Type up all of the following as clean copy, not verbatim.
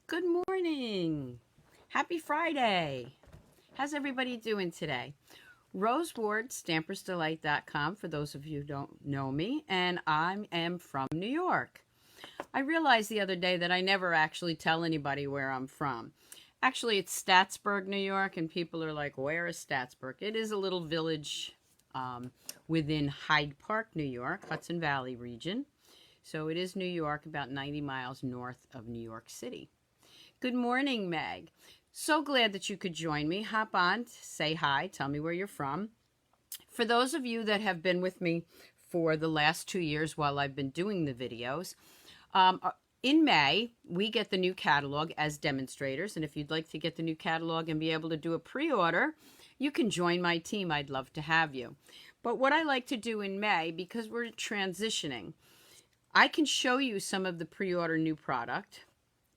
Good morning. Happy Friday. How's everybody doing today? Rose Ward, stampersdelight.com for those of you who don't know me, and I am from New York. I realized the other day that I never actually tell anybody where I'm from. Actually, it's Statsburg, New York, and people are like, where is Statsburg? It is a little village within Hyde Park, New York, Hudson Valley region. So it is New York, about 90 miles north of New York City. Good morning, Meg. So glad that you could join me. Hop on, say hi, tell me where you're from. For those of you that have been with me for the last 2 years while I've been doing the videos, in May, we get the new catalog as demonstrators. And if you'd like to get the new catalog and be able to do a pre-order, you can join my team. I'd love to have you. But what I like to do in May, because we're transitioning, I can show you some of the pre-order new product.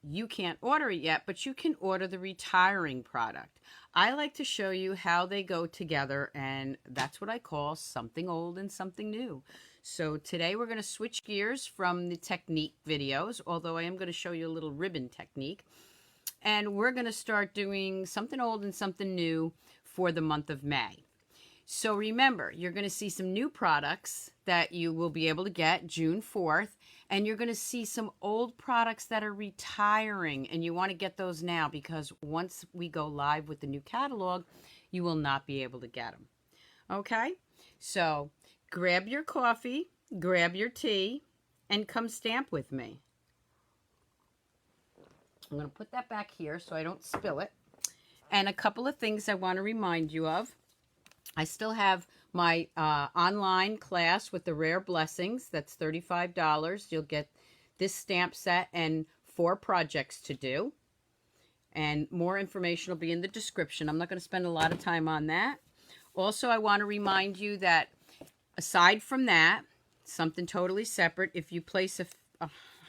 You can't order it yet, but you can order the retiring product. I like to show you how they go together, and that's what I call something old and something new. So today we're going to switch gears from the technique videos, although I am going to show you a little ribbon technique. And we're going to start doing something old and something new for the month of May. So remember, you're going to see some new products that you will be able to get June 4th. And you're going to see some old products that are retiring. And you want to get those now because once we go live with the new catalog, you will not be able to get them. Okay? So grab your coffee, grab your tea, and come stamp with me. I'm going to put that back here so I don't spill it. And a couple of things I want to remind you of. I still have my online class with the Rare Blessings. That's $35. You'll get this stamp set and 4 projects to do. And more information will be in the description. I'm not going to spend a lot of time on that. Also, I want to remind you that aside from that, something totally separate, if you place a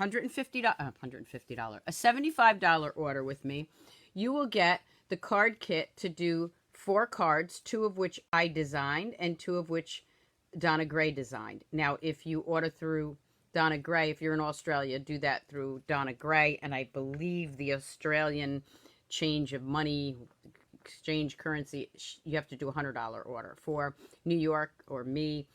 $75 order with me, you will get the card kit to do 4 cards, 2 of which I designed and 2 of which Donna Gray designed. Now, if you order through Donna Gray, if you're in Australia, do that through Donna Gray. And I believe the Australian change of money, exchange currency, you have to do a $100 order. For New York or me,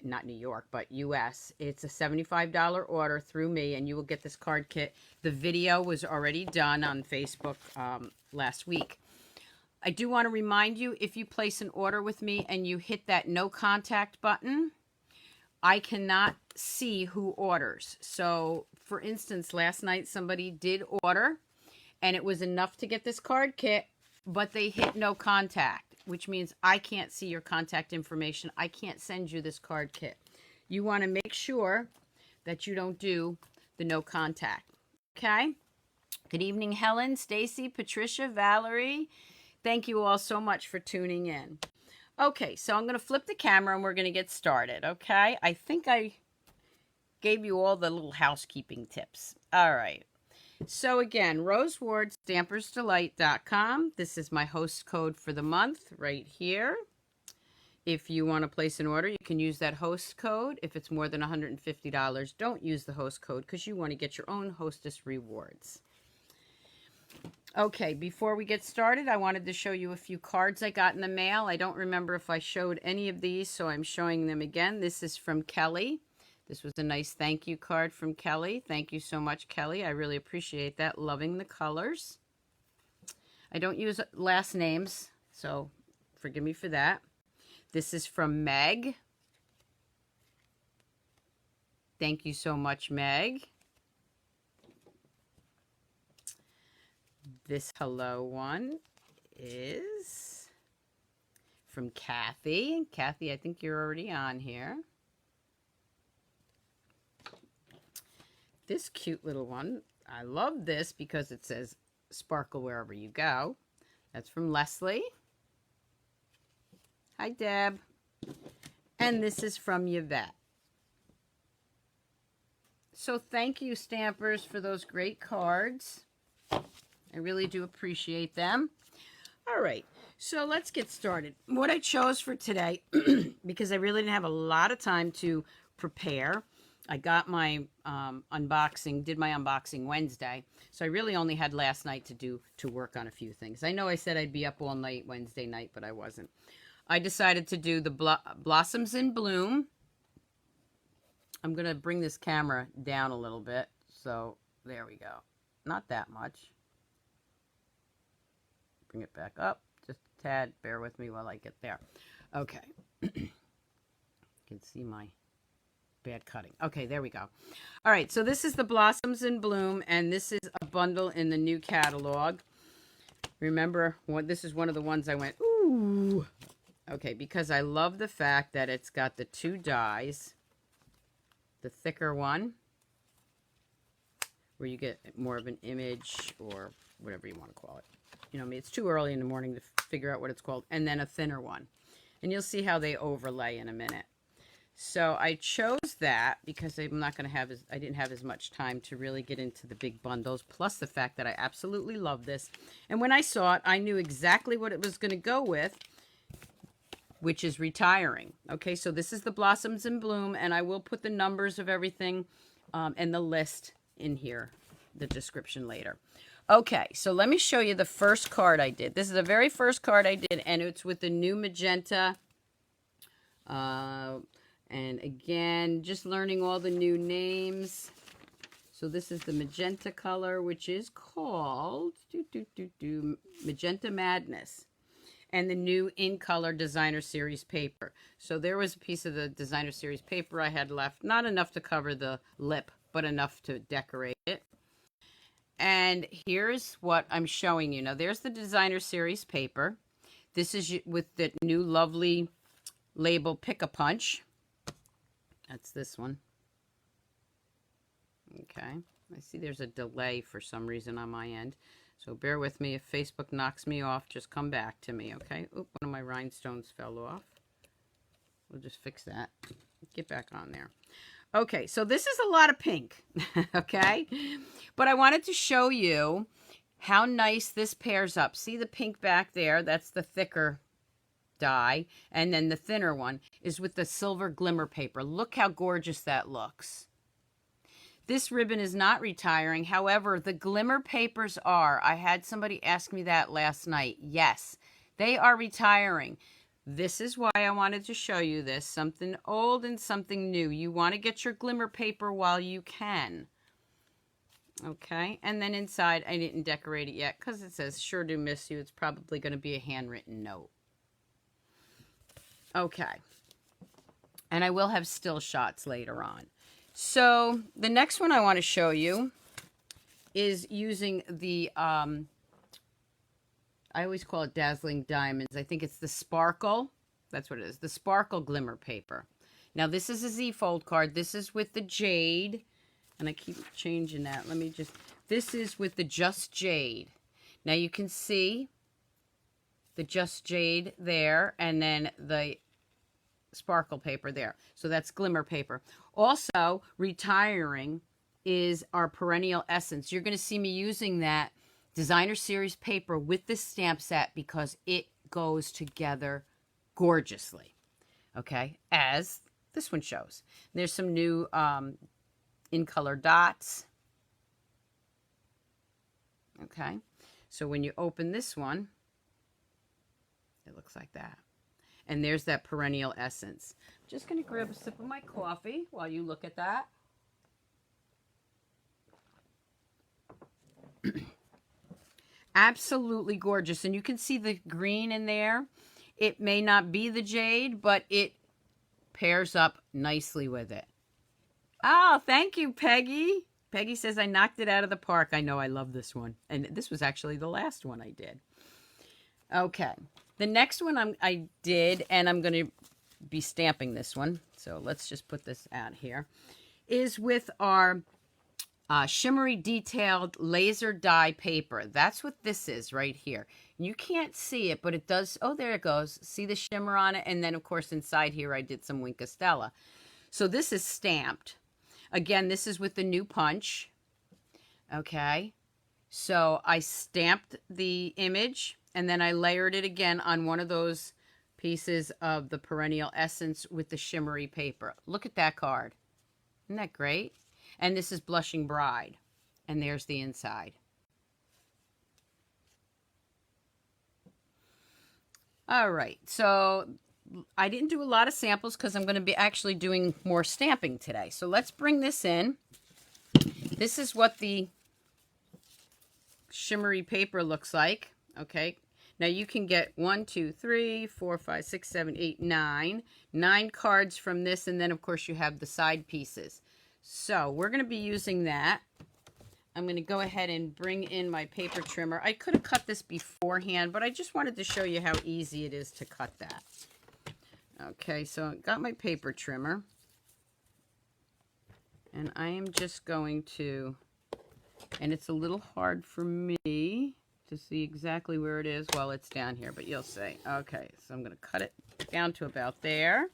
not New York, but US, it's a $75 order through me, and you will get this card kit. The video was already done on Facebook last week. I do want to remind you, if you place an order with me and you hit that no contact button, I cannot see who orders. So, for instance, last night somebody did order, and it was enough to get this card kit, but they hit no contact, which means I can't see your contact information. I can't send you this card kit. You want to make sure that you don't do the no contact. Okay? Good evening, Helen, Stacy, Patricia, Valerie. Thank you all so much for tuning in. Okay, so I'm going to flip the camera and we're going to get started, okay? I think I gave you all the little housekeeping tips. All right. So again, Rose Ward, stampersdelight.com. This is my host code for the month right here. If you want to place an order, you can use that host code. If it's more than $150, don't use the host code because you want to get your own hostess rewards. Okay, before we get started, I wanted to show you a few cards I got in the mail. I don't remember if I showed any of these, so I'm showing them again. This is from Kelly. This was a nice thank you card from Kelly. Thank you so much, Kelly. I really appreciate that. Loving the colors. I don't use last names, so forgive me for that. This is from Meg. Thank you so much, Meg. This hello one is from Kathy. Kathy, I think you're already on here. This cute little one, I love this because it says sparkle wherever you go. That's from Leslie. Hi, Deb. And this is from Yvette. So thank you, Stampers, for those great cards. I really do appreciate them. All right, so let's get started. What I chose for today, because I really didn't have a lot of time to prepare, I got my unboxing, did my unboxing Wednesday. So I really only had last night to work on a few things. I know I said I'd be up all night Wednesday night, but I wasn't. I decided to do the Blossoms in Bloom. I'm going to bring this camera down a little bit. So there we go. Not that much. Bring it back up just a tad. Bear with me while I get there. Okay. You can see my bad cutting. Okay, there we go. All right, so this is the Blossoms in Bloom, and this is a bundle in the new catalog. Remember, this is one of the ones I went, ooh. Okay, because I love the fact that it's got the two dyes. The thicker one, where you get more of an image or whatever you want to call it. You know, I mean, it's too early in the morning to figure out what it's called. And then a thinner one. And you'll see how they overlay in a minute. So I chose that because I'm not going to have I didn't have as much time to really get into the big bundles. Plus the fact that I absolutely love this. And when I saw it, I knew exactly what it was going to go with, which is retiring. Okay, so this is the Blossoms in Bloom, and I will put the numbers of everything and the list in here, the description later. Okay, so let me show you the first card I did. This is the very first card I did, and it's with the new magenta. And again, just learning all the new names. So this is the magenta color, which is called Magenta Madness. And the new In Color Designer Series paper. So there was a piece of the Designer Series paper I had left. Not enough to cover the lip, but enough to decorate it. And here's what I'm showing you. Now, there's the Designer Series paper. This is with the new lovely label Pick-a-Punch. That's this one. Okay. I see there's a delay for some reason on my end. So bear with me. If Facebook knocks me off, just come back to me, okay? Oop, one of my rhinestones fell off. We'll just fix that. Get back on there. Okay, so this is a lot of pink, okay? But I wanted to show you how nice this pairs up. See the pink back there? That's the thicker dye. And then the thinner one is with the silver glimmer paper. Look how gorgeous that looks. This ribbon is not retiring. However, the glimmer papers are. I had somebody ask me that last night. Yes, they are retiring. This is why I wanted to show you this. Something old and something new. You want to get your glimmer paper while you can. Okay, and then inside, I didn't decorate it yet because it says, sure do miss you. It's probably going to be a handwritten note. Okay, and I will have still shots later on. So the next one I want to show you is using the, I always call it Dazzling Diamonds. I think it's the Sparkle. That's what it is. The Sparkle Glimmer Paper. Now this is a Z-fold card. This is with the Jade. And I keep changing that. Let me just, this is with the Just Jade. Now you can see the Just Jade there. And then the Sparkle paper there. So that's glimmer paper. Also, retiring is our Perennial Essence. You're going to see me using that Designer Series paper with this stamp set because it goes together gorgeously. Okay, as this one shows. There's some new In Color Dots. Okay, so when you open this one, it looks like that. And there's that Perennial Essence. I'm just going to grab a sip of my coffee while you look at that. Absolutely gorgeous. And you can see the green in there. It may not be the Jade, but it pairs up nicely with it. Oh, thank you, Peggy. Peggy says I knocked it out of the park. I know, I love this one. And this was actually the last one I did. Okay. The next one I did, and I'm going to be stamping this one, so let's just put this out here, is with our Shimmery Detailed Laser Dye Paper. That's what this is right here. You can't see it, but it does. Oh, there it goes. See the shimmer on it? And then, of course, inside here I did some Wink of Stella. So this is stamped. Again, this is with the new punch. Okay. So I stamped the image. And then I layered it again on one of those pieces of the Perennial Essence with the shimmery paper. Look at that card. Isn't that great? And this is Blushing Bride. And there's the inside. All right, so I didn't do a lot of samples because I'm going to be actually doing more stamping today. So let's bring this in. This is what the shimmery paper looks like. Okay, now you can get 1, 2, 3, 4, 5, 6, 7, 8, 9 cards from this, and then of course you have the side pieces. So we're going to be using that. I'm going to go ahead and bring in my paper trimmer. I could have cut this beforehand, but I just wanted to show you how easy it is to cut that. Okay, so I got my paper trimmer. And I am just going to, and it's a little hard for me to see exactly where it is while it's down here, but you'll see. Okay, so I'm going to cut it down to about there.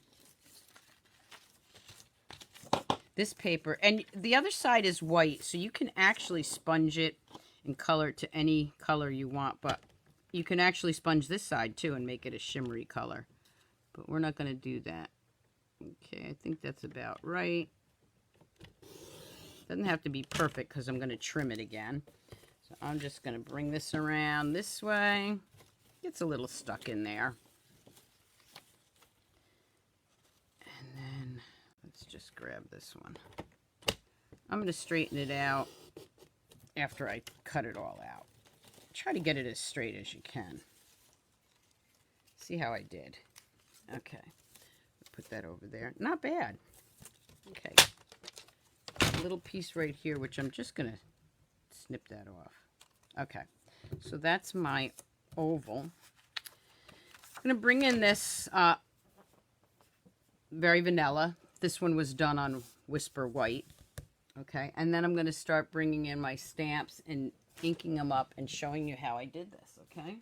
This paper, and the other side is white, so you can actually sponge it and color it to any color you want, but you can actually sponge this side too and make it a shimmery color, but we're not going to do that. Okay, I think that's about right. Doesn't have to be perfect because I'm going to trim it again. So I'm just going to bring this around this way. It's a little stuck in there. Just grab this one. I'm going to straighten it out after I cut it all out. Try to get it as straight as you can. See how I did. Okay. Put that over there. Not bad. Okay. A little piece right here, which I'm just going to snip that off. Okay. So that's my oval. I'm going to bring in this Very Vanilla. This one was done on Whisper White. Okay, and then I'm going to start bringing in my stamps and inking them up and showing you how I did this, okay?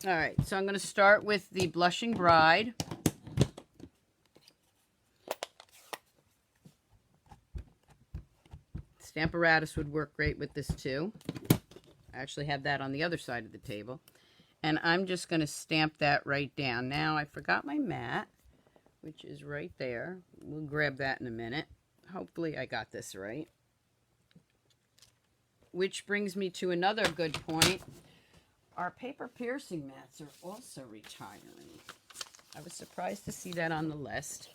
All right, so I'm going to start with the Blushing Bride. Stamparatus would work great with this too. I actually have that on the other side of the table. And I'm just going to stamp that right down. Now, I forgot my mat, which is right there. We'll grab that in a minute. Hopefully I got this right. Which brings me to another good point. Our paper piercing mats are also retiring. I was surprised to see that on the list.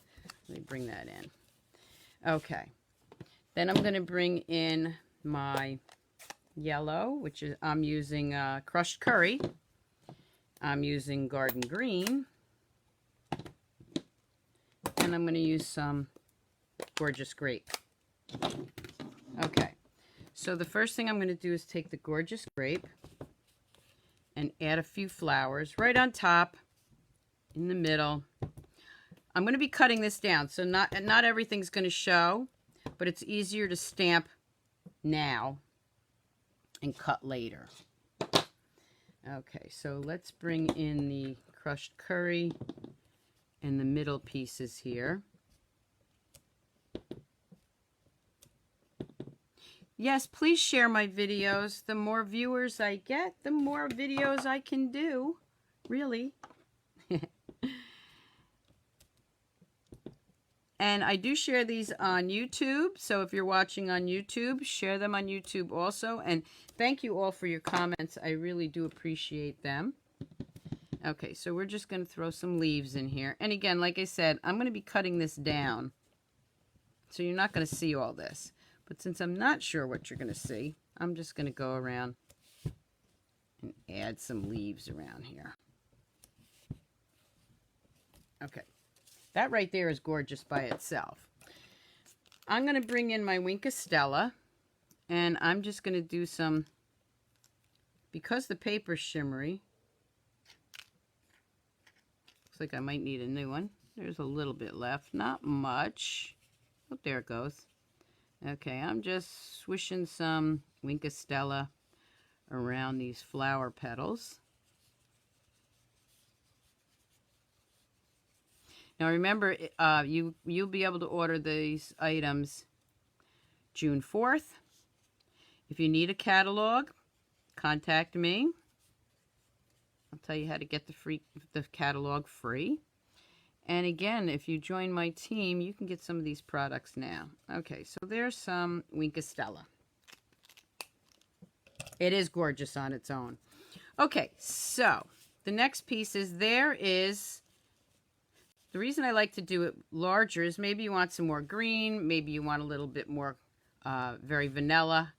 Let me bring that in. Okay. Then I'm going to bring in my yellow, which is I'm using crushed curry. I'm using garden green. And I'm going to use some Gorgeous Grape. Okay, so the first thing I'm going to do is take the Gorgeous Grape and add a few flowers right on top, in the middle. I'm going to be cutting this down, so not everything's going to show, but it's easier to stamp now and cut later. Okay, so let's bring in the crushed curry and the middle pieces here. Yes, please share my videos. The more viewers I get, the more videos I can do. Really. And I do share these on YouTube. So if you're watching on YouTube, share them on YouTube also. And thank you all for your comments. I really do appreciate them. Okay, so we're just going to throw some leaves in here. And again, like I said, I'm going to be cutting this down. So you're not going to see all this. But since I'm not sure what you're going to see, I'm just going to go around and add some leaves around here. Okay, that right there is gorgeous by itself. I'm going to bring in my Wink of Stella. And I'm just going to do some, because the paper's shimmery, looks like I might need a new one. There's a little bit left. Not much. Oh, there it goes. Okay, I'm just swishing some Wink of Stella around these flower petals. Now remember, you'll be able to order these items June 4th. If you need a catalog, contact me. I'll tell you how to get the catalog free. And again, if you join my team, you can get some of these products now. Okay, so there's some Wink of Stella. It is gorgeous on its own. Okay, so the next piece is the reason I like to do it larger is maybe you want some more green, maybe you want a little bit more very vanilla.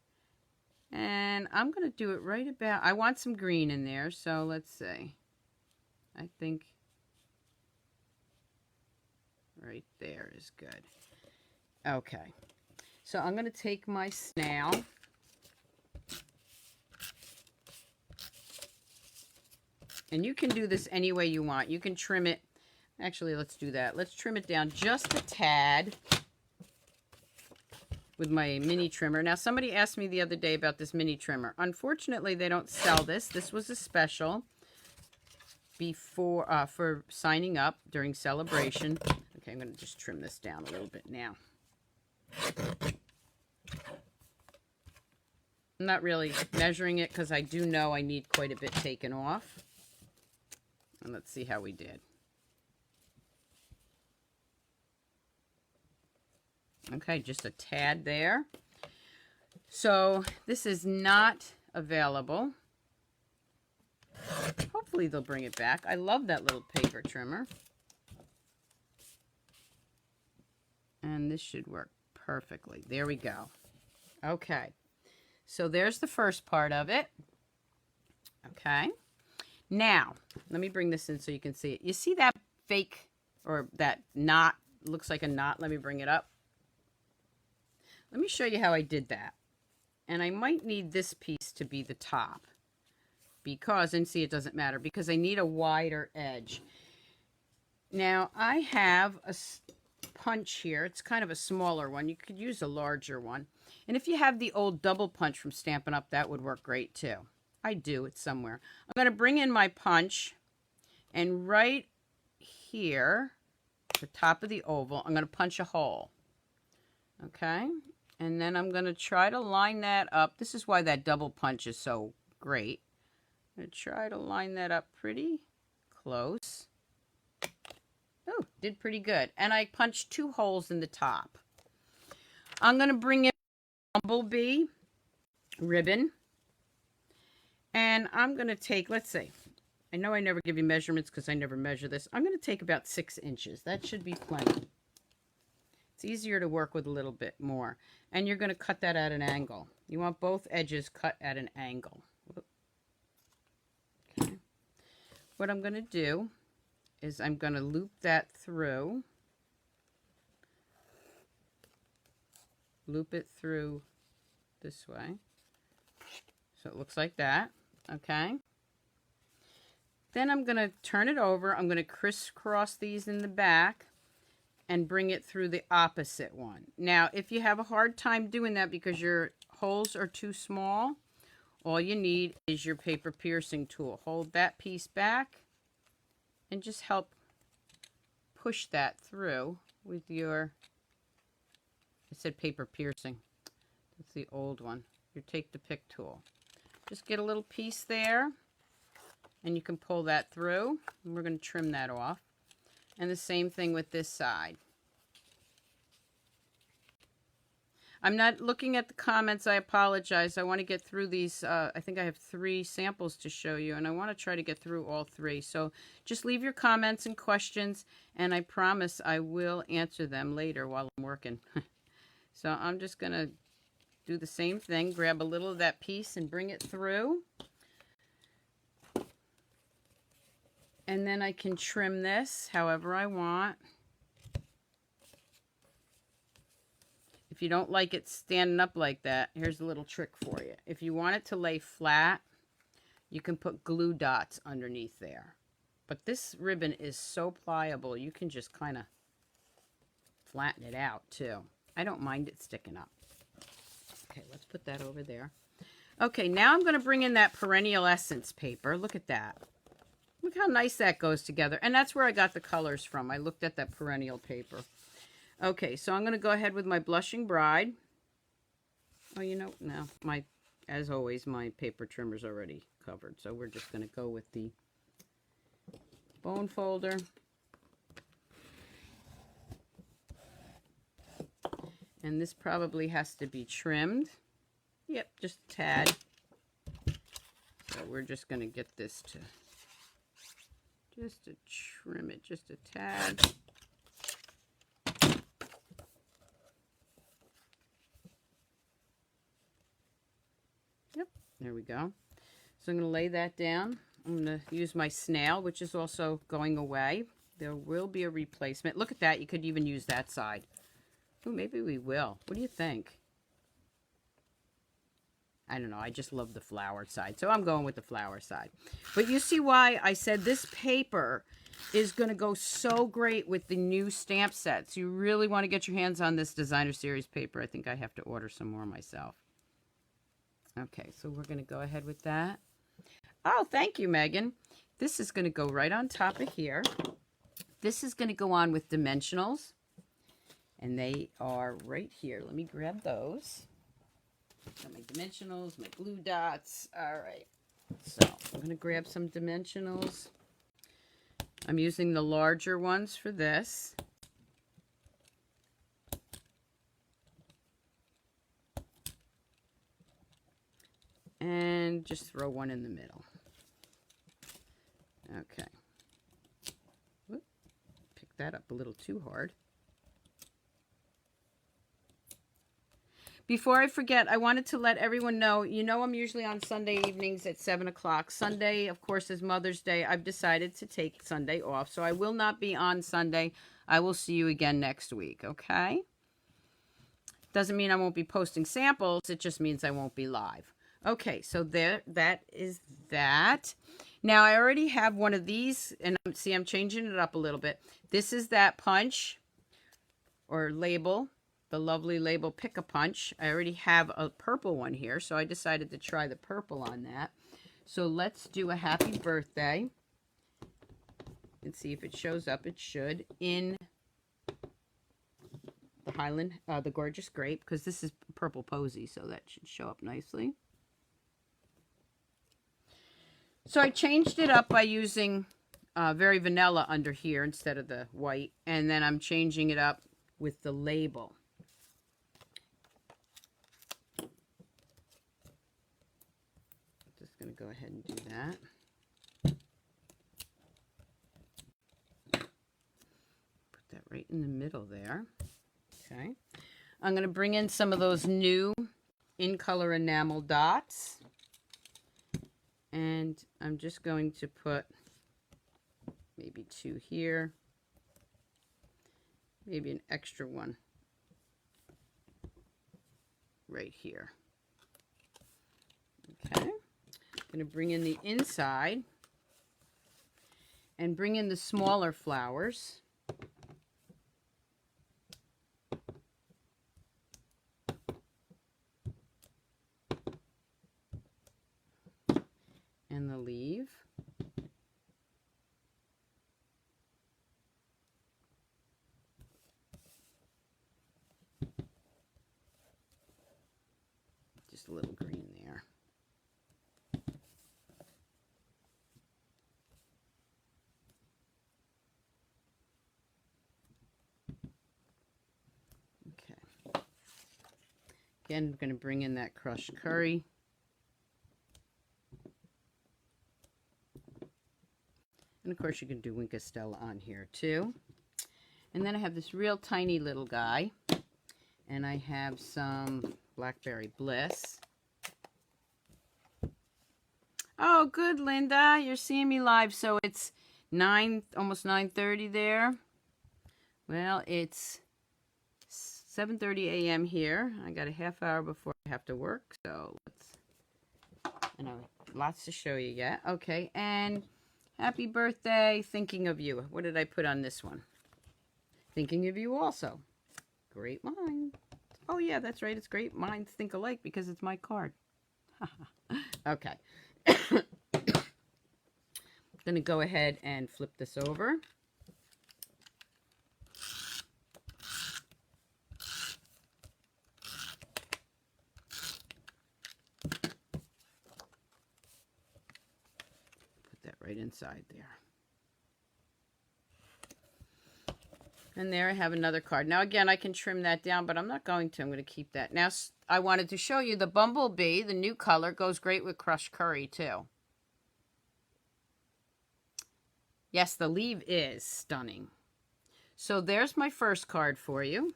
And I'm going to do it right about, I want some green in there, so let's see. I think right there is good. Okay, so I'm going to take my snail. And you can do this any way you want. You can trim it. Actually, let's do that. Let's trim it down just a tad with my mini trimmer. Now, somebody asked me the other day about this mini trimmer. Unfortunately, they don't sell this. This was a special before for signing up during celebration. Okay, I'm going to just trim this down a little bit now. I'm not really measuring it because I do know I need quite a bit taken off. And let's see how we did. Okay, just a tad there. So this is not available. Hopefully they'll bring it back. I love that little paper trimmer. And this should work perfectly. There we go. Okay, so there's the first part of it. Okay, now let me bring this in so you can see it. You see that fake, or that knot, looks like a knot. Let me bring it up. Let me show you how I did that. And I might need this piece to be the top because, and see, it doesn't matter because I need a wider edge. Now I have a punch here. It's kind of a smaller one. You could use a larger one. And if you have the old double punch from Stampin' Up, that would work great too. I do, it's somewhere. I'm going to bring in my punch, and right here, the top of the oval, I'm going to punch a hole. Okay, and then I'm going to try to line that up. This is why that double punch is so great. I'm going to try to line that up pretty close. Oh, did pretty good. And I punched 2 holes in the top. I'm going to bring in Bumblebee ribbon. And I'm going to take, let's see. I know I never give you measurements because I never measure this. I'm going to take about 6 inches. That should be plenty. It's easier to work with a little bit more. And you're going to cut that at an angle. You want both edges cut at an angle. Okay. What I'm going to do is I'm going to loop that through. Loop it through this way. So it looks like that. Okay. Then I'm going to turn it over. I'm going to crisscross these in the back and bring it through the opposite one. Now, if you have a hard time doing that because your holes are too small, all you need is your paper piercing tool. Hold that piece back and just help push that through with your, I said paper piercing. That's the old one. You take the pick tool. Just get a little piece there and you can pull that through. And we're going to trim that off. And the same thing with this side. I'm not looking at the comments. I apologize. I want to get through these. I think I have 3 samples to show you, and I want to try to get through all 3. So just leave your comments and questions, and I promise I will answer them later while I'm working. So I'm just going to do the same thing. Grab a little of that piece and bring it through. And then I can trim this however I want. If you don't like it standing up like that, here's a little trick for you. If you want it to lay flat, you can put glue dots underneath there. But this ribbon is so pliable, you can just kind of flatten it out too. I don't mind it sticking up. Okay, let's put that over there. Okay, now I'm going to bring in that Perennial Essence paper. Look at that. Look how nice that goes together. And that's where I got the colors from. I looked at that Perennial paper. Okay, so I'm going to go ahead with my Blushing Bride. Oh, you know, no, as always, my paper trimmer's already covered. So we're just going to go with the bone folder. And this probably has to be trimmed. Yep, just a tad. So we're just going to get this to trim it just a tad. Yep, there we go. So I'm going to lay that down. I'm going to use my snail, which is also going away. There will be a replacement. Look at that. You could even use that side. Oh, maybe we will. What do you think? I don't know. I just love the flower side. So I'm going with the flower side. But you see why I said this paper is going to go so great with the new stamp sets. You really want to get your hands on this designer series paper. I think I have to order some more myself. Okay, so we're going to go ahead with that. Oh, thank you, Megan. This is going to go right on top of here. This is going to go on with dimensionals. And they are right here. Let me grab those. Got my dimensionals, my glue dots. All right. So I'm going to grab some dimensionals. I'm using the larger ones for this. And just throw one in the middle. Okay. Whoop. Pick that up a little too hard. Before I forget, I wanted to let everyone know, you know I'm usually on Sunday evenings at 7 o'clock. Sunday, of course, is Mother's Day. I've decided to take Sunday off, so I will not be on Sunday. I will see you again next week, okay? Doesn't mean I won't be posting samples. It just means I won't be live. Okay, so that is that. Now, I already have one of these, and see, I'm changing it up a little bit. This is that punch or label. The lovely label Pick-a-Punch. I already have a purple one here, so I decided to try the purple on that. So let's do a happy birthday and see if it shows up. It should in the Highland, the Gorgeous Grape, because this is purple posy, so that should show up nicely. So I changed it up by using very vanilla under here instead of the white, and then I'm changing it up with the label. Just going to go ahead and do that. Put that right in the middle there. Okay. I'm going to bring in some of those new In Color Enamel Dots. And I'm just going to put maybe 2 here. Maybe an extra one right here. Okay. I'm going to bring in the inside and bring in the smaller flowers. And the leaf. Just a little green there. Okay. Again, we're going to bring in that crushed curry. And of course you can do Winka Stella on here too. And then I have this real tiny little guy. And I have some Blackberry Bliss. Oh, good, Linda. You're seeing me live. So it's almost 9:30 there. Well, it's 7:30 a.m. here. I got a half hour before I have to work. So I know lots to show you yet. Okay, and happy birthday, thinking of you. What did I put on this one? Thinking of you also. Great minds. Oh, yeah, that's right. It's great minds think alike because it's my card. Okay. I'm going to go ahead and flip this over. Put that right inside there. And there I have another card. Now, again, I can trim that down, but I'm not going to. I'm going to keep that. Now, I wanted to show you the Bumblebee, the new color, goes great with crushed curry, too. Yes, the leaf is stunning. So there's my first card for you.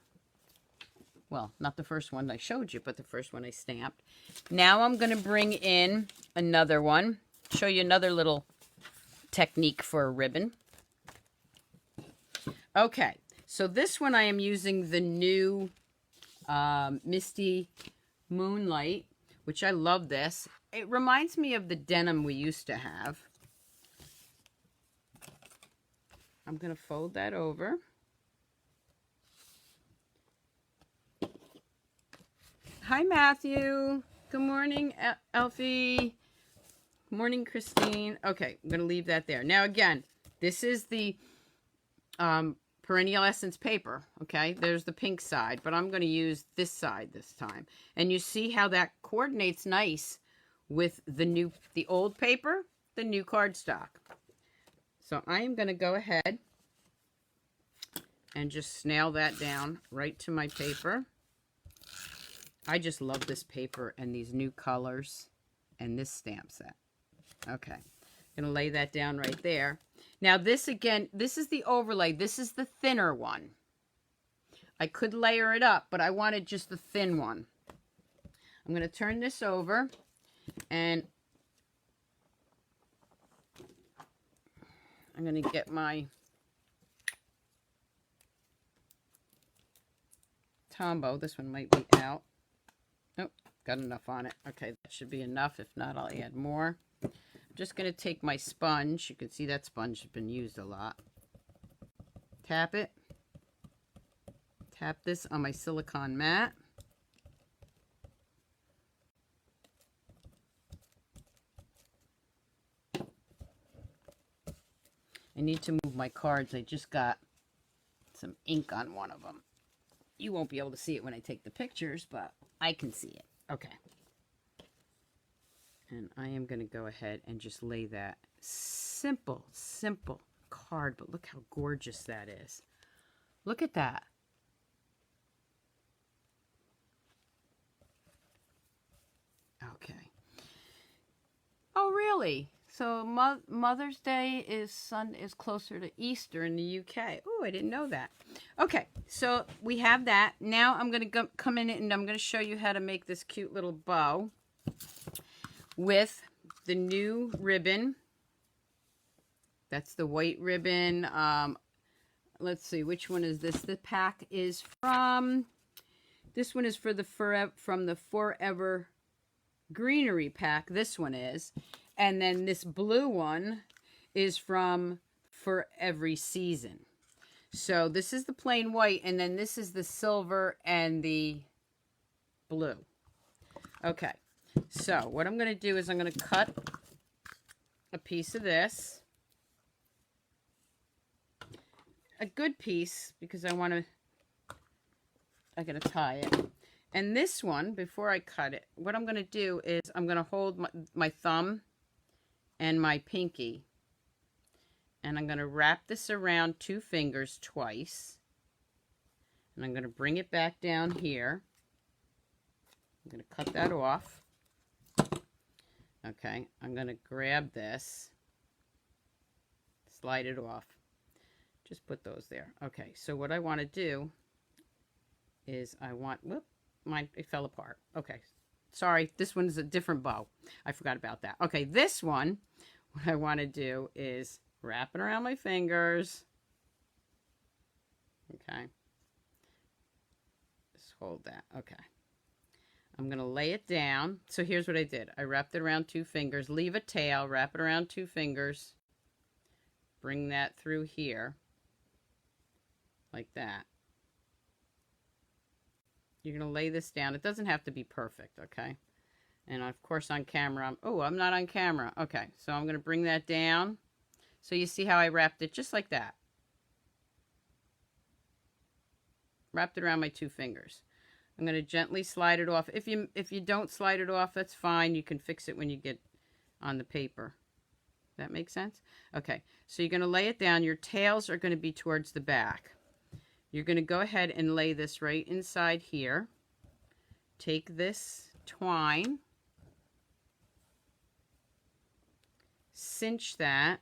Well, not the first one I showed you, but the first one I stamped. Now I'm going to bring in another one. Show you another little technique for a ribbon. Okay, so this one I am using the new Misty Moonlight, which I love this. It reminds me of the denim we used to have. I'm going to fold that over. Hi, Matthew. Good morning, Elfie. Good morning, Christine. Okay, I'm going to leave that there. Now, again, this is the Perennial Essence paper, okay? There's the pink side, but I'm going to use this side this time. And you see how that coordinates nice with the old paper, the new cardstock. So I am going to go ahead and just snail that down right to my paper. I just love this paper and these new colors and this stamp set. Okay, I'm going to lay that down right there. Now this again, this is the overlay. This is the thinner one. I could layer it up, but I wanted just the thin one. I'm going to turn this over and I'm going to get my Tombow. This one might be out. Nope, got enough on it. Okay, that should be enough. If not, I'll add more. I'm just going to take my sponge. You can see that sponge has been used a lot. Tap it. Tap this on my silicone mat. I need to move my cards. I just got some ink on one of them. You won't be able to see it when I take the pictures, but I can see it. Okay. And I am going to go ahead and just lay that simple card, but look how gorgeous that is. Look at that. Okay. Oh, really? So Mother's Day is closer to Easter in the UK. Oh, I didn't know that. Okay, so we have that. Now I'm going to come in and I'm going to show you how to make this cute little bow with the new ribbon. That's the white ribbon. Let's see, which one is this? The pack is from, this one is for the from the Forever Greenery pack. This one is. And then this blue one is from For Every Season. So this is the plain white, and then this is the silver and the blue. Okay, so what I'm going to do is I'm going to cut a piece of this. A good piece, because I got to tie it. And this one, before I cut it, what I'm going to do is I'm going to hold my thumb and my pinky, and I'm going to wrap this around 2 fingers twice, and I'm going to bring it back down here. I'm going to cut that off. Okay, I'm going to grab this, slide it off, just put those there. Okay, so what I want to do is it fell apart. Okay, sorry, this one is a different bow. I forgot about that. Okay, this one, what I want to do is wrap it around my fingers. Okay. Just hold that. Okay. I'm going to lay it down. So here's what I did. I wrapped it around 2 fingers. Leave a tail. Wrap it around 2 fingers. Bring that through here. Like that. You're going to lay this down. It doesn't have to be perfect, okay? And of course on camera, I'm not on camera. Okay, so I'm going to bring that down. So you see how I wrapped it just like that. Wrapped it around my 2 fingers. I'm going to gently slide it off. If you don't slide it off, that's fine. You can fix it when you get on the paper. That makes sense? Okay, so you're going to lay it down. Your tails are going to be towards the back. You're going to go ahead and lay this right inside here. Take this twine, cinch that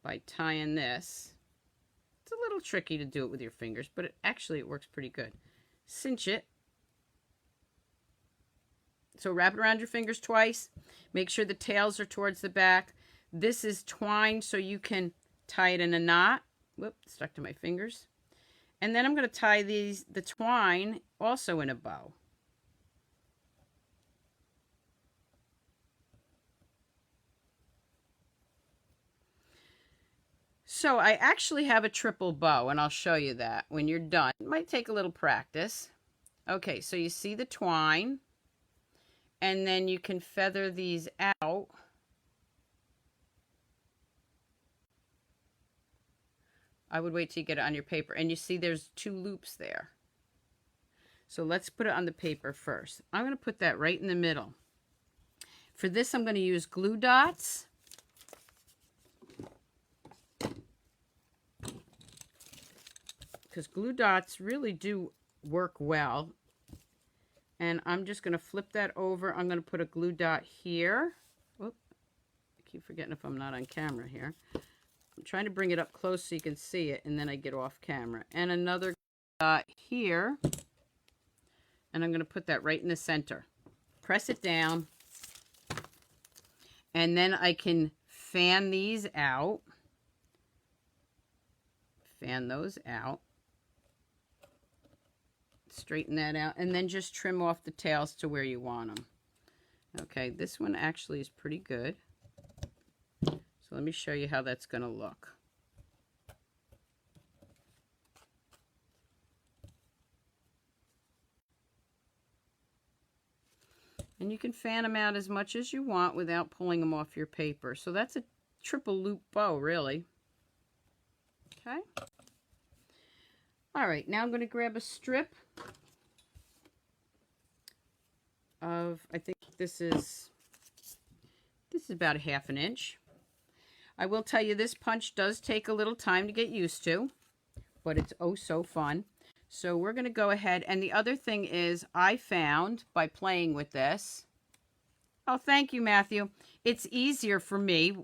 by tying this. It's a little tricky to do it with your fingers, but it works pretty good. Cinch it. So wrap it around your fingers twice. Make sure the tails are towards the back. This is twine so you can tie it in a knot. Whoop, stuck to my fingers. And then I'm going to tie the twine also in a bow. So I actually have a triple bow, and I'll show you that when you're done. It might take a little practice. Okay, so you see the twine, and then you can feather these out. I would wait till you get it on your paper, and you see there's 2 loops there. So let's put it on the paper first. I'm going to put that right in the middle. For this, I'm going to use glue dots. Because glue dots really do work well. And I'm just going to flip that over. I'm going to put a glue dot here. Whoop. I keep forgetting if I'm not on camera here. I'm trying to bring it up close so you can see it, and then I get off camera. And another dot here. And I'm going to put that right in the center. Press it down. And then I can fan these out. Fan those out. Straighten that out, and then just trim off the tails to where you want them. Okay, this one actually is pretty good. So let me show you how that's going to look. And you can fan them out as much as you want without pulling them off your paper. So that's a triple loop bow, really. Okay. All right, now I'm going to grab a strip of, I think this is about a ½ inch. I will tell you this punch does take a little time to get used to, but it's oh so fun. So we're going to go ahead, and the other thing is I found by playing with this, oh thank you Matthew, it's easier for me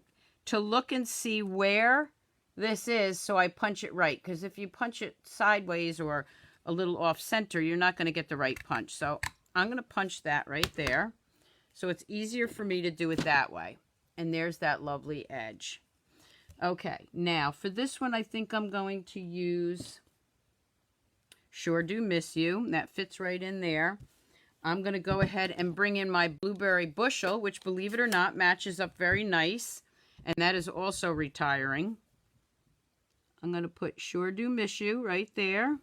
to look and see where this is, so I punch it right, because if you punch it sideways or a little off center, you're not going to get the right punch. So I'm going to punch that right there, so it's easier for me to do it that way. And there's that lovely edge. Okay, now for this one I think I'm going to use Sure Do Miss You. That fits right in there. I'm going to go ahead and bring in my blueberry bushel, which, believe it or not, matches up very nice, and that is also retiring. I'm going to put Sure Do Miss You right there.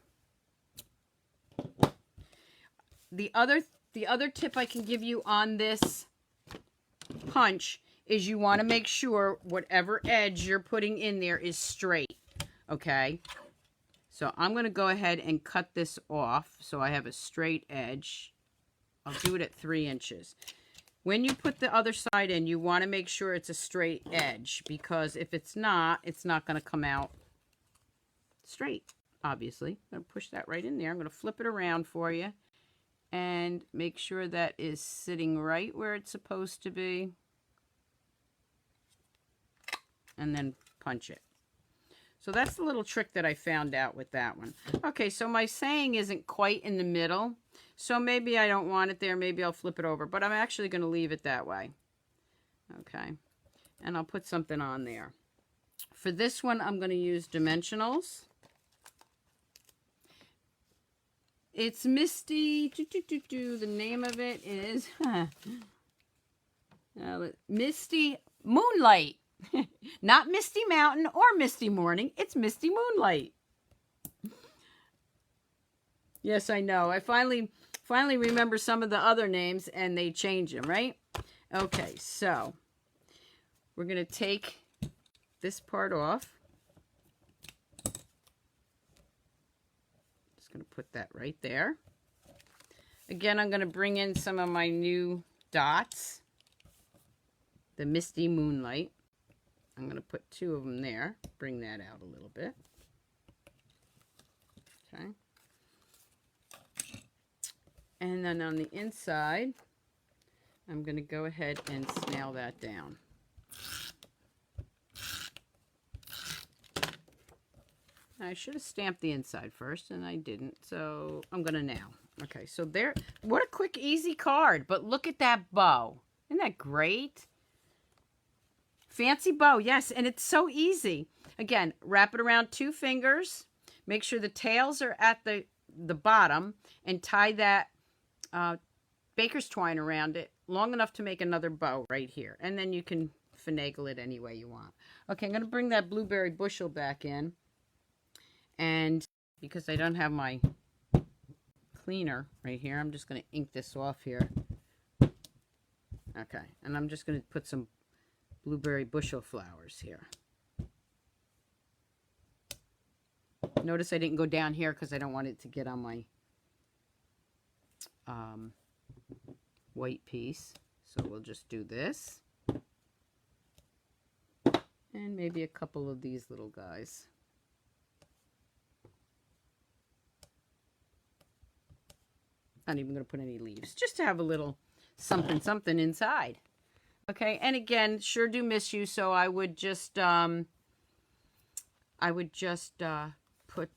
The other tip I can give you on this punch is you want to make sure whatever edge you're putting in there is straight. Okay? So I'm going to go ahead and cut this off so I have a straight edge. I'll do it at 3 inches. When you put the other side in, you want to make sure it's a straight edge, because if it's not going to come out straight, obviously. I'm going to push that right in there. I'm going to flip it around for you and make sure that is sitting right where it's supposed to be, and then punch it. So that's the little trick that I found out with that one. Okay, so my saying isn't quite in the middle, so maybe I don't want it there. Maybe I'll flip it over, but I'm actually going to leave it that way. Okay, and I'll put something on there. For this one, I'm going to use dimensionals. It's Misty, the name of it is Misty Moonlight. Not Misty Mountain or Misty Morning. It's Misty Moonlight. Yes, I know. I finally remember some of the other names, and they change them, right? Okay, so we're going to take this part off. Just going to put that right there. Again, I'm going to bring in some of my new dots, the Misty Moonlight. I'm going to put 2 of them there. Bring that out a little bit. Okay. And then on the inside, I'm going to go ahead and snail that down. I should have stamped the inside first, and I didn't, so I'm going to now. Okay, so there, what a quick, easy card, but look at that bow. Isn't that great? Fancy bow, yes, and it's so easy. Again, wrap it around 2 fingers. Make sure the tails are at the bottom, and tie that baker's twine around it long enough to make another bow right here. And then you can finagle it any way you want. Okay, I'm going to bring that blueberry bushel back in. And because I don't have my cleaner right here, I'm just going to ink this off here. Okay, and I'm just going to put some blueberry bushel flowers here. Notice I didn't go down here because I don't want it to get on my white piece. So we'll just do this. And maybe a couple of these little guys. Not even going to put any leaves, just to have a little something something inside. Okay, and again, sure do miss you, so I would just put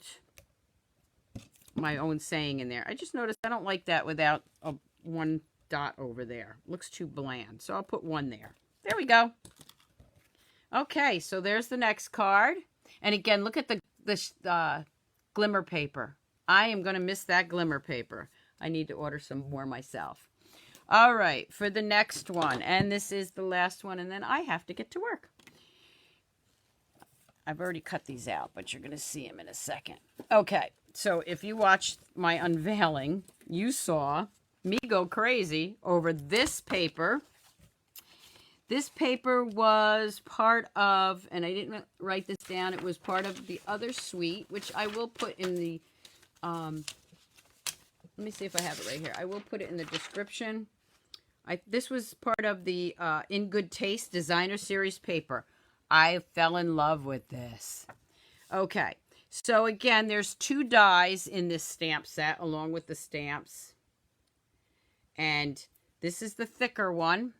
my own saying in there. I just noticed I don't like that without a 1 dot over there. Looks too bland, so I'll put 1 there. There we go. Okay, so there's the next card. And again, look at the glimmer paper. I am going to miss that glimmer paper. I need to order some more myself. All right, for the next one, and this is the last one, and then I have to get to work. I've already cut these out, but you're going to see them in a second. Okay, so if you watched my unveiling, you saw me go crazy over this paper. This paper was part of, and I didn't write this down, it was part of the other suite, which I will put in the, let me see if I have it right here. I will put it in the description. This was part of the In Good Taste Designer Series paper. I fell in love with this. Okay, so again, there's 2 dies in this stamp set along with the stamps. And this is the thicker one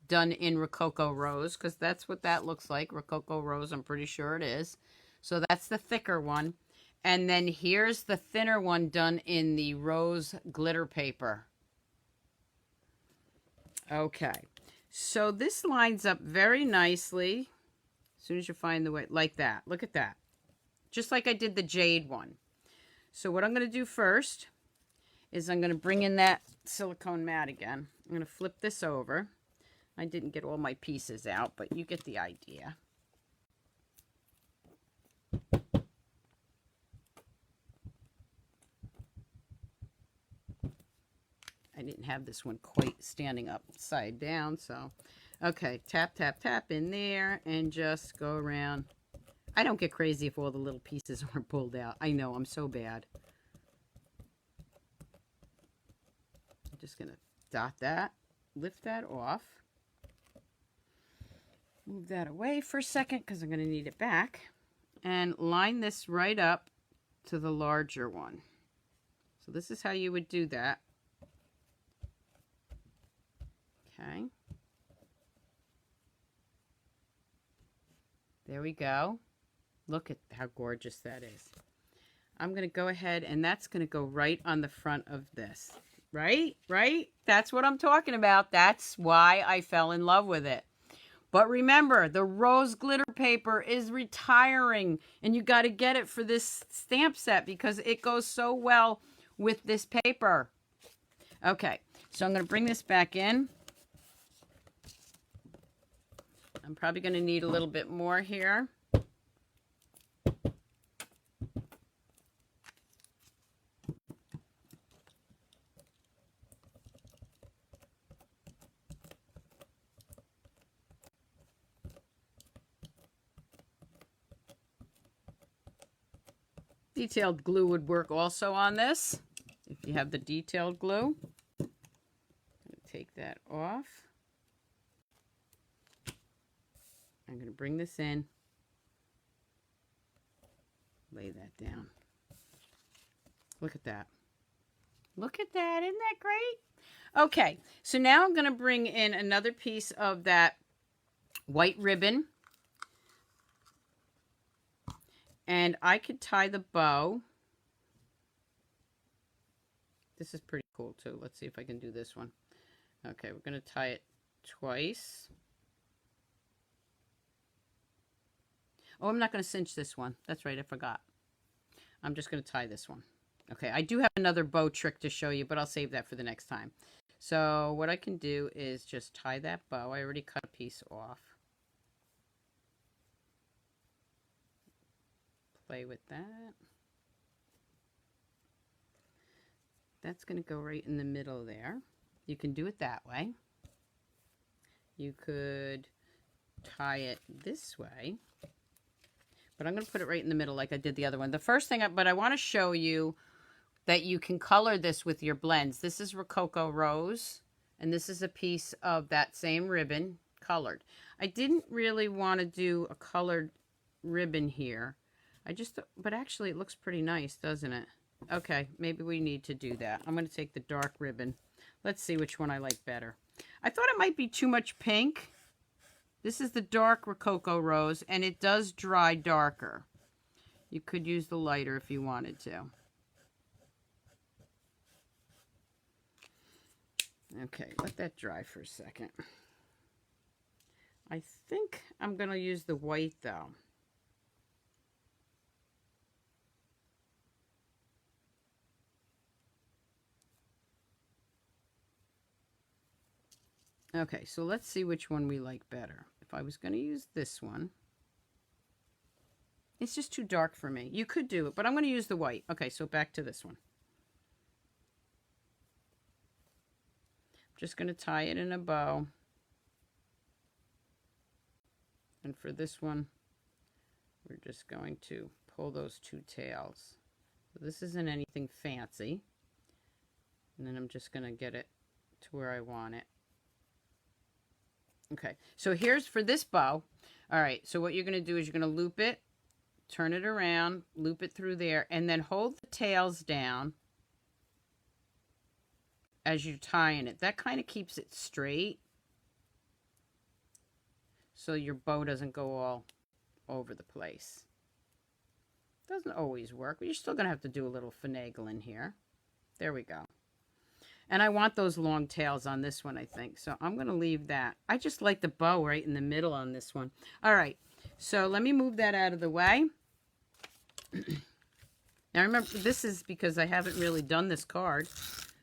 done in Rococo Rose, because that's what that looks like. Rococo Rose, I'm pretty sure it is. So that's the thicker one. And then here's the thinner one done in the rose glitter paper. Okay, so this lines up very nicely. As soon as you find the way, like that. Look at that. Just like I did the Jade one. So what I'm going to do first is I'm going to bring in that silicone mat again. I'm going to flip this over. I didn't get all my pieces out, but you get the idea. I didn't have this one quite standing upside down, so okay, tap, tap, tap in there and just go around. I don't get crazy if all the little pieces aren't pulled out. I know, I'm so bad. I'm just going to dot that, lift that off, move that away for a second because I'm going to need it back, and line this right up to the larger one. So this is how you would do that. Okay. There we go. Look at how gorgeous that is. I'm going to go ahead, and that's going to go right on the front of this. Right? Right? That's what I'm talking about. That's why I fell in love with it. But remember, the rose glitter paper is retiring, and you got to get it for this stamp set because it goes so well with this paper. Okay, so I'm going to bring this back in. I'm probably going to need a little bit more here. Detailed glue would work also on this, if you have the detailed glue. I'm going to take that off. I'm going to bring this in, lay that down. Look at that. Look at that. Isn't that great? Okay, so now I'm going to bring in another piece of that white ribbon. And I could tie the bow. This is pretty cool too. Let's see if I can do this one. Okay, we're going to tie it twice. Oh, I'm not going to cinch this one. That's right, I forgot. I'm just going to tie this one. Okay, I do have another bow trick to show you, but I'll save that for the next time. So what I can do is just tie that bow. I already cut a piece off. Play with that. That's going to go right in the middle there. You can do it that way. You could tie it this way. But I'm going to put it right in the middle like I did the other one. The first thing, but I want to show you that you can color this with your blends. This is Rococo Rose, and this is a piece of that same ribbon colored. I didn't really want to do a colored ribbon here. But actually it looks pretty nice, doesn't it? Okay, maybe we need to do that. I'm going to take the dark ribbon. Let's see which one I like better. I thought it might be too much pink. This is the dark Rococo Rose, and it does dry darker. You could use the lighter if you wanted to. Okay, let that dry for a second. I think I'm going to use the white, though. Okay, so let's see which one we like better. If I was going to use this one, it's just too dark for me. You could do it, but I'm going to use the white. Okay, so back to this one. Just going to tie it in a bow. And for this one, we're just going to pull those two tails. So this isn't anything fancy. And then I'm just going to get it to where I want it. Okay, so here's for this bow. All right, so what you're going to do is you're going to loop it, turn it around, loop it through there, and then hold the tails down as you're tying it. That kind of keeps it straight so your bow doesn't go all over the place. Doesn't always work, but you're still going to have to do a little finagling here. There we go. And I want those long tails on this one, I think. So I'm going to leave that. I just like the bow right in the middle on this one. All right. So let me move that out of the way. Now remember, this is because I haven't really done this card.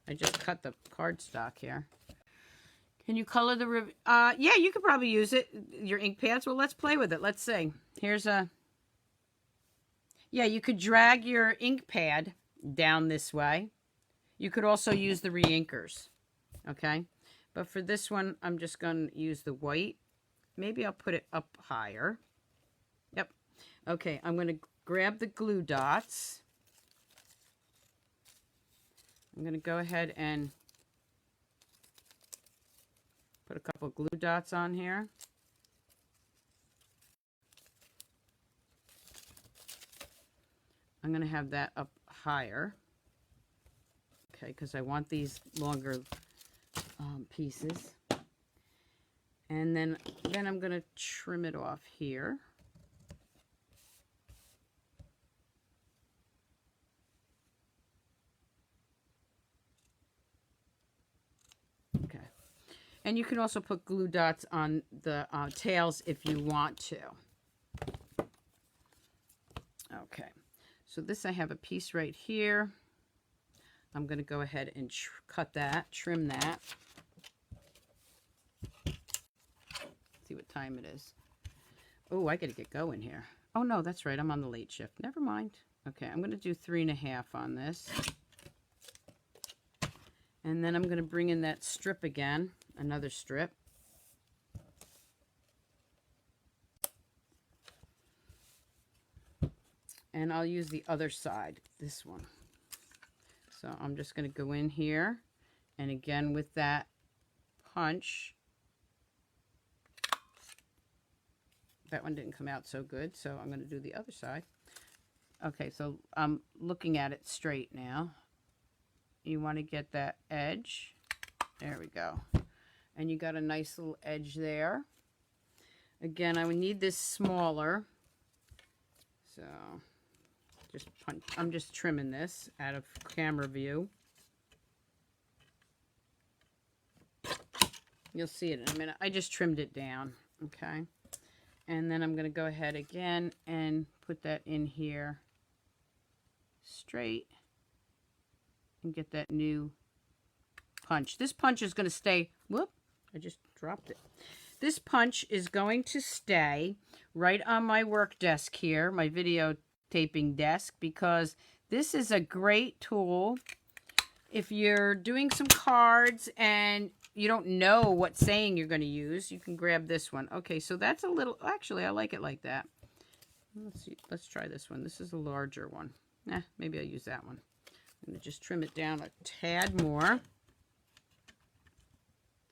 I just cut the cardstock here. Can you color the ribbon? Yeah, you could probably use it. Your ink pads. Well, let's play with it. Let's see. Here's a... Yeah, you could drag your ink pad down this way. You could also use the re-inkers, okay? But for this one, I'm just going to use the white. Maybe I'll put it up higher. Yep. Okay, I'm going to grab the glue dots. I'm going to go ahead and put a couple glue dots on here. I'm going to have that up higher. Okay, because I want these longer pieces. And then I'm going to trim it off here. Okay. And you can also put glue dots on the tails if you want to. Okay. So this, I have a piece right here. I'm going to go ahead and cut that, trim that. See what time it is. Oh, I got to get going here. Oh, no, that's right. I'm on the late shift. Never mind. Okay, I'm going to do 3.5 on this. And then I'm going to bring in that strip again, another strip. And I'll use the other side, this one. So I'm just going to go in here, and again with that punch, that one didn't come out so good, so I'm going to do the other side. Okay, so I'm looking at it straight now. You want to get that edge. There we go. And you got a nice little edge there. Again, I would need this smaller. So I'm just trimming this out of camera view. You'll see it in a minute. I just trimmed it down, okay? And then I'm going to go ahead again and put that in here straight and get that new punch. This punch is going to stay, whoop, I just dropped it. This punch is going to stay right on my work desk here, my videotaping desk, because this is a great tool if you're doing some cards and you don't know what saying you're going to use. You can grab this one. Okay, so that's a little, actually I like it like that. Let's see, let's try this one. This is a larger one. Maybe I'll use that one. I'm going to just trim it down a tad more.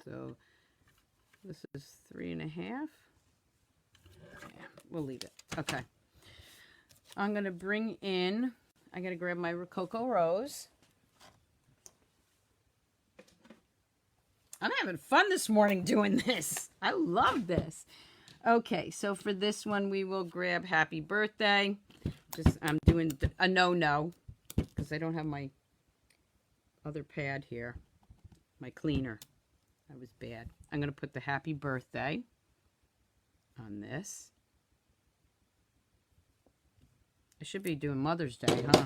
So this is 3.5. Yeah, we'll leave it. Okay. I'm going to bring in, I'm going to grab my Rococo Rose. I'm having fun this morning doing this. I love this. Okay, so for this one, we will grab Happy Birthday. I'm doing a no-no because I don't have my other pad here, my cleaner. That was bad. I'm going to put the Happy Birthday on this. I should be doing Mother's Day, huh?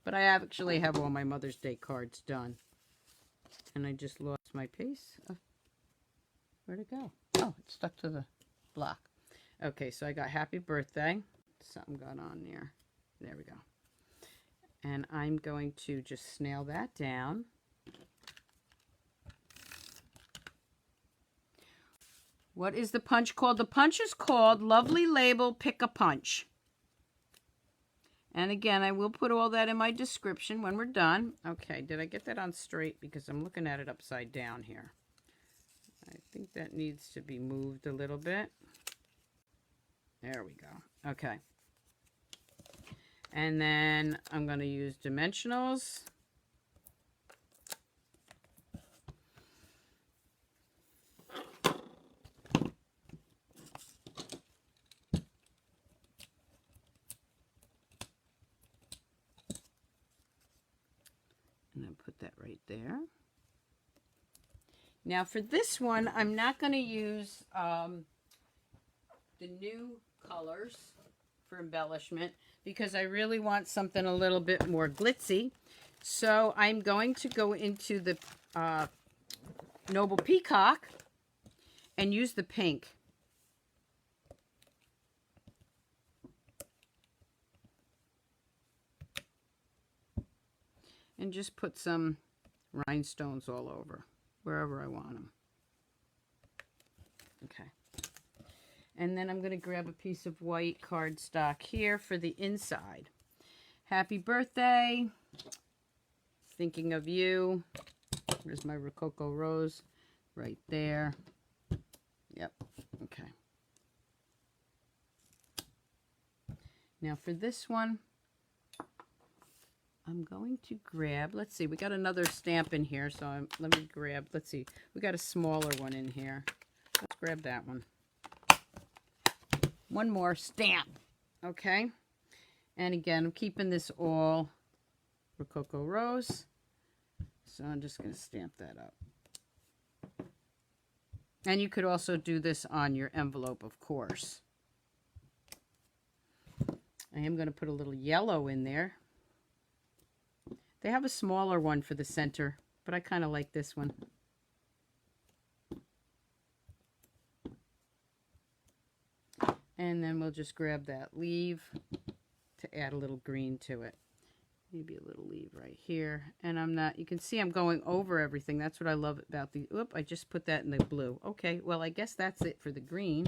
But I actually have all my Mother's Day cards done. And I just lost my piece. Where'd it go? Oh, it stuck to the block. Okay, so I got Happy Birthday. Something got on there. There we go. And I'm going to just snail that down. What is the punch called? The punch is called Lovely Label Pick a Punch. And again, I will put all that in my description when we're done. Okay, did I get that on straight? Because I'm looking at it upside down here. I think that needs to be moved a little bit. There we go. Okay. And then I'm going to use dimensionals. And then put that right there. Now for this one, I'm not going to use the new colors for embellishment because I really want something a little bit more glitzy. So I'm going to go into the Noble Peacock and use the pink. And just put some rhinestones all over, wherever I want them. Okay. And then I'm going to grab a piece of white cardstock here for the inside. Happy birthday. Thinking of you. There's my Rococo Rose right there. Yep. Okay. Now for this one, I'm going to grab, let's see, we got another stamp in here, so let me grab, let's see, we got a smaller one in here. Let's grab that one. One more stamp, okay? And again, I'm keeping this all Rococo Rose, so I'm just going to stamp that up. And you could also do this on your envelope, of course. I am going to put a little yellow in there. They have a smaller one for the center, but I kind of like this one. And then we'll just grab that leaf to add a little green to it. Maybe a little leaf right here. And I'm not, you can see I'm going over everything. That's what I love about the, oop, I just put that in the blue. Okay, well, I guess that's it for the green.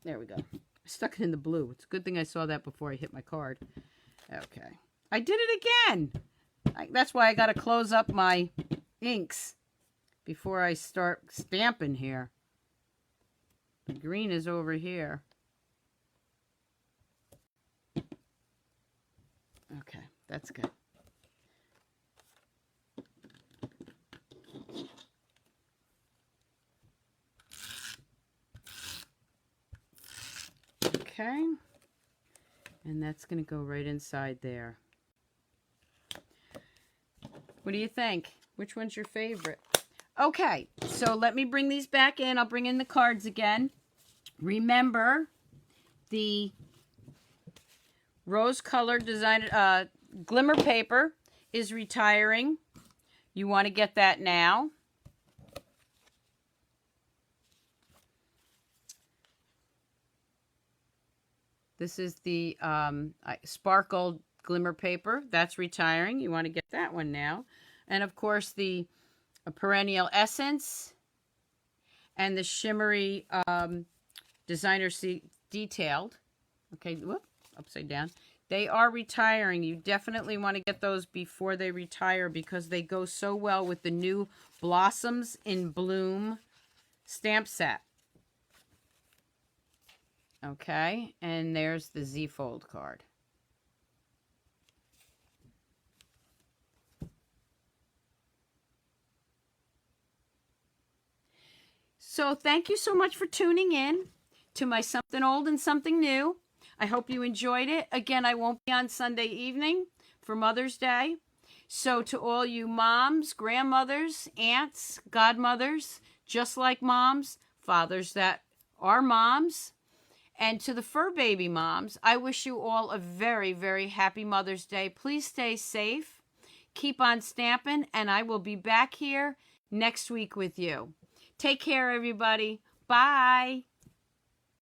There we go. I stuck it in the blue. It's a good thing I saw that before I hit my card. Okay. I did it again. That's why I got to close up my inks before I start stamping here. The green is over here. That's good. Okay. And that's going to go right inside there. What do you think? Which one's your favorite? Okay, so let me bring these back in. I'll bring in the cards again. Remember, the rose-colored designer Glimmer Paper is retiring. You want to get that now. This is the sparkled Glimmer Paper. That's retiring. You want to get that one now. And, of course, the Perennial Essence and the Shimmery Designer Detailed. Okay, whoop, upside down. They are retiring. You definitely want to get those before they retire because they go so well with the new Blossoms in Bloom stamp set. Okay, and there's the Z-fold card. So thank you so much for tuning in to my Something Old and Something New. I hope you enjoyed it. Again, I won't be on Sunday evening for Mother's Day. So to all you moms, grandmothers, aunts, godmothers, just like moms, fathers that are moms, and to the fur baby moms, I wish you all a very, very happy Mother's Day. Please stay safe. Keep on stamping, and I will be back here next week with you. Take care, everybody. Bye.